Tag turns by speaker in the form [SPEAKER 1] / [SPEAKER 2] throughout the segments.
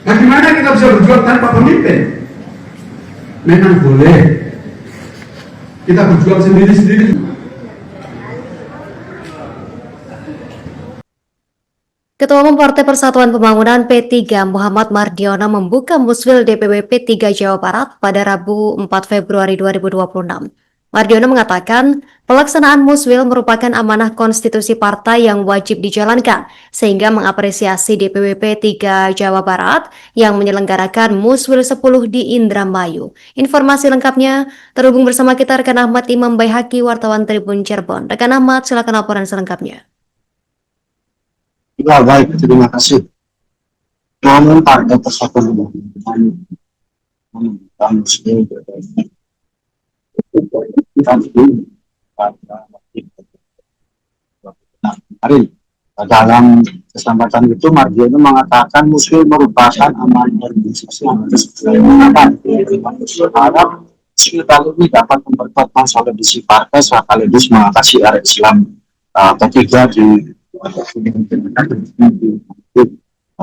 [SPEAKER 1] Bagaimana kita bisa berjuang tanpa pemimpin? Memang boleh kita berjuang sendiri-sendiri.
[SPEAKER 2] Ketua Umum Partai Persatuan Pembangunan P3 Muhammad Mardiono membuka Muswil DPW P3 Jawa Barat pada Rabu 4 Februari 2026. Mardiono mengatakan pelaksanaan Muswil merupakan amanah konstitusi partai yang wajib dijalankan, sehingga mengapresiasi DPW P3 Jawa Barat yang menyelenggarakan Muswil 10 di Indramayu. Informasi lengkapnya terhubung bersama kita rekan Ahmad Imam Baihaqi, wartawan Tribun Cirebon. Rekan Ahmad, silakan laporan selengkapnya.
[SPEAKER 3] Ya, baik, terima kasih. Namun Partai Persatuan Pembangunan Muslim kemarin dalam kesempatan itu Mardiono mengatakan Muslim merupakan amanah organisasi yang harap kali ini dapat memperkuat konsolidasi partai sekaligus mengatasi era Islam ketiga di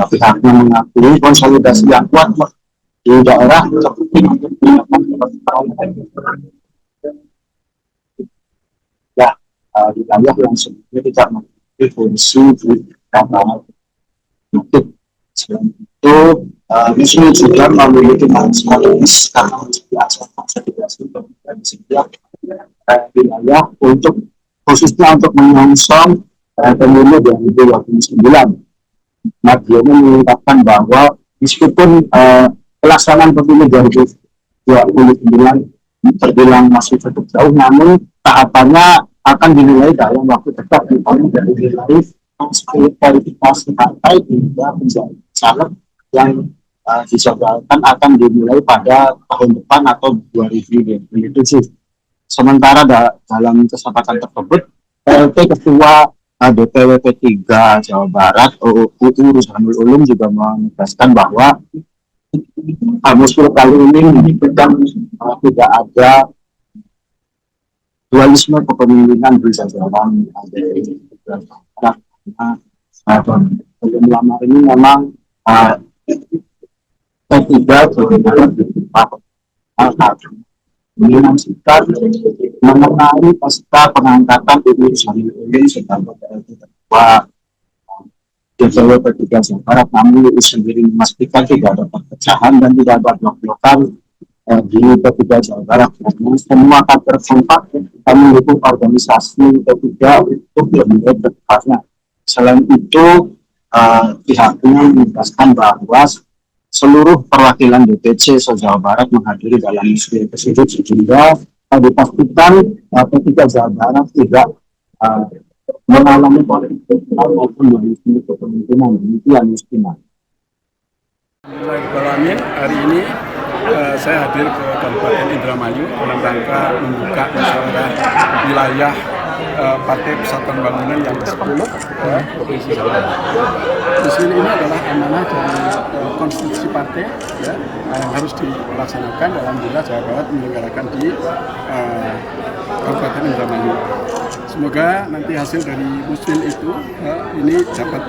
[SPEAKER 3] pihaknya mengakui konsolidasi yang kuat di daerah seperti wilayah yang sebetulnya tidak memiliki fungsi di daerah. Selain itu, Muslim juga memiliki strategis karena menjadi asal konsolidasi dan setiap wilayah untuk khususnya untuk menyongsong pemilu 2029. Mardiono mengungkapkan bahwa meskipun pelaksanaan pemilu 2029 terbilang masih cukup jauh, namun tahapannya akan dinilai dalam waktu dekat, dari nilai kualifikasi partai hingga menjadi caleg yang dijadwalkan akan dinilai pada tahun depan atau 2027. Sementara dalam kesempatan tersebut, PLT Ketua DPW P3 Jawa Barat UU Ruzanul Ulum juga menegaskan bahwa Muswil kali ini menunjukkan tidak ada dualisme kepemimpinan di jajaran belum lama ini memang P3 Jawa Barat menyaksikan mengenai pasca pengangkatan UU Ruzanul Ulum sebagai ketua DPW P3 Jawa Barat, namun UU sendiri memastikan tidak ada perpecahan dan tidak ada blok-blokan di P3 Jawa Barat. Semua kader kompak mendukung organisasi P3 untuk lebih depannya. Selain itu, pihaknya menegaskan bahwa seluruh perwakilan DPC Jawa Barat menghadiri dalam muswil tersebut sehingga dipastikan P3 Jawa Barat tidak mengalami politik maupun mengisi kepemimpinan. Demikian Musliman.
[SPEAKER 4] Hari ini saya hadir ke Kabupaten Indramayu dalam rangka membuka musyawarah wilayah Partai Persatuan Pembangunan yang ke-10 Provinsi Jawa Barat. Muswil ini adalah amanah dari konstitusi partai yang harus dilaksanakan. Alhamdulillah Jawa Barat menyelenggarakan di Kabupaten Indramayu. Semoga nanti hasil dari muswil itu ini dapat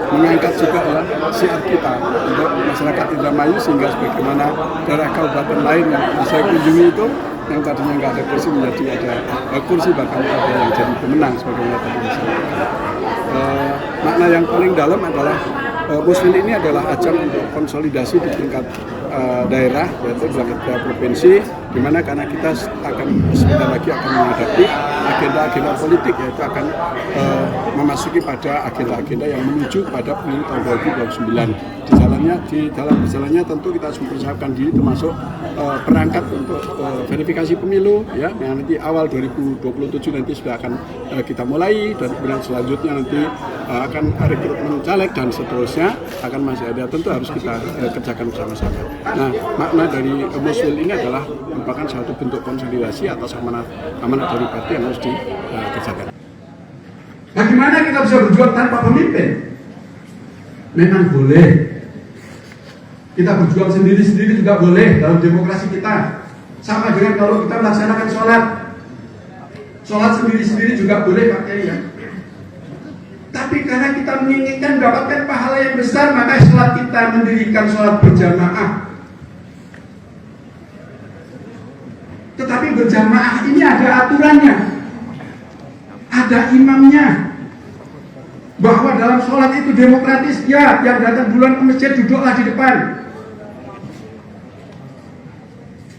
[SPEAKER 4] mengangkat juga siar kita untuk masyarakat Indramayu, sehingga sebagaimana daerah kabupaten lain yang saya kunjungi itu yang tadinya nggak ada kursi menjadi ada kursi, bahkan ada yang jadi pemenang sebagaimana tadi disampaikan. Makna yang paling dalam adalah muswil ini adalah ajang untuk konsolidasi di tingkat daerah, yaitu di tingkat provinsi, di mana karena kita akan sebentar lagi akan menghadapi agenda-agenda politik, yaitu akan memasuki pada agenda-agenda yang menuju pada pemilu tahun 2029. Di dalam jalannya tentu kita harus mempersiapkan diri, termasuk perangkat untuk verifikasi pemilu, ya, yang nanti awal 2027 nanti sudah akan kita mulai, dan kemudian selanjutnya nanti akan rekrutmen caleg dan seterusnya akan masih ada, tentu harus kita kerjakan bersama-sama. Nah, makna dari muswil ini adalah merupakan suatu bentuk konsolidasi atas amanah dari partai yang harus dikerjakan.
[SPEAKER 1] Bagaimana kita bisa berjuang tanpa pemimpin? Memang boleh. Kita berjuang sendiri-sendiri juga boleh dalam demokrasi kita. Sama dengan kalau kita melaksanakan sholat sendiri-sendiri juga boleh pakai ya. Tapi Tapi karena kita menginginkan mendapatkan pahala yang besar, maka setelah kita mendirikan sholat berjamaah. Tetapi berjamaah ini ada aturannya, ada imamnya. Bahwa dalam sholat itu demokratis, ya, yang datang duluan ke masjid duduklah di depan.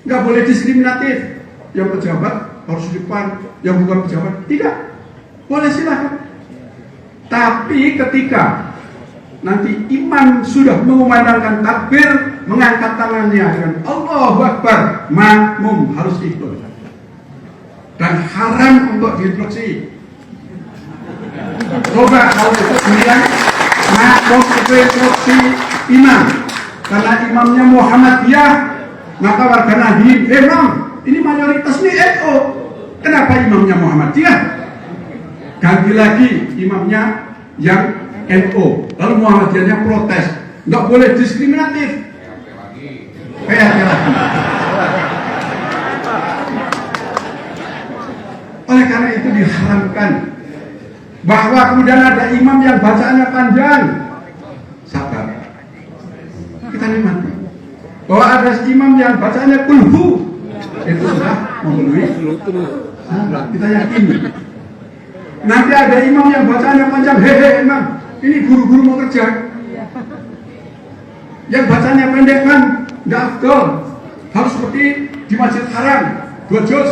[SPEAKER 1] Nggak boleh diskriminatif. Yang pejabat harus di depan, yang bukan pejabat tidak. Boleh silakan. Tapi ketika nanti imam sudah mengumandangkan takbir, mengangkat tangannya dengan Allahu Akbar, makmum harus ikut. Dan haram untuk diinstruksi. Coba kalau itu bilang makmum itu instruksi imam, karena imamnya Muhammadiyah, maka warga Nahdien, imam ini mayoritas nih NU, kenapa imamnya Muhammadiyah? Ganti lagi imamnya yang NU, lalu Muhammadiyahnya protes, nggak boleh diskriminatif. Kayak lagi. Oleh karena itu diharamkan bahwa kemudian ada imam yang bacaannya panjang. Sabar, kita nikmati. Bahwa ada imam yang bacaannya kulhu, itu sudah memenuhi. Kita yakini. Nanti ada imam yang bacaannya panjang, hehe imam, ini guru-guru mau kerja. Yang bacanya pendek kan, nggak afdol. Harus seperti di Masjid Haram, 2 juz.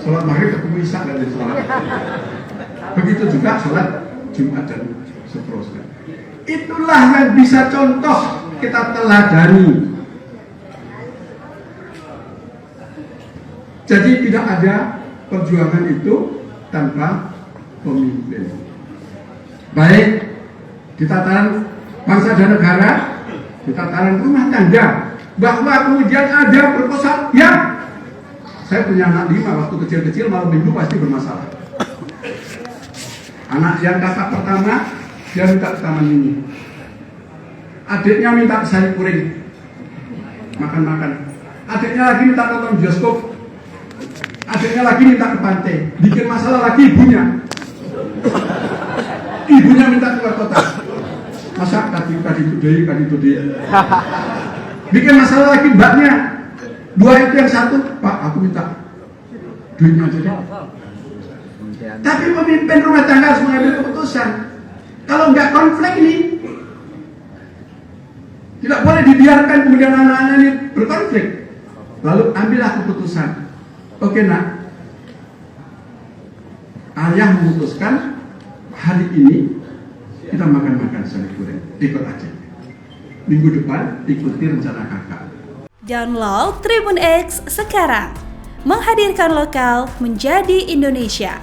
[SPEAKER 1] Sholat maghrib ketemu isya dan sholat. Begitu juga sholat Jumat dan seterusnya. Itulah yang bisa contoh kita teladani. Jadi tidak ada perjuangan itu tanpa pemimpin. Baik di tataran bangsa dan negara, di tataran rumah tangga, bahwa kemudian ada perkosaan. Ya, saya punya anak 5, waktu kecil-kecil malam minggu pasti bermasalah. Anak yang kakak pertama, dia minta ke taman mini. Adiknya minta ke sayur kuring, makan-makan. Adiknya lagi minta nonton bioskop. Adiknya lagi minta ke pantai. Bikin masalah lagi ibunya. Ibunya minta keluar kota. Masa tadi itu dia. Bikin masalah lagi mbaknya. 2 itu yang 1, Pak, aku minta duitnya aja deh. Tapi pemimpin rumah tangga harus mengambil keputusan. Kalau nggak konflik ini, tidak boleh dibiarkan kemudian anak-anak ini berkonflik. Lalu ambillah keputusan. Oke nak, ayah memutuskan hari ini kita makan sayur goreng. Ikut aja. Minggu depan ikuti rencana kakak.
[SPEAKER 5] Download Tribun X sekarang, menghadirkan lokal menjadi Indonesia.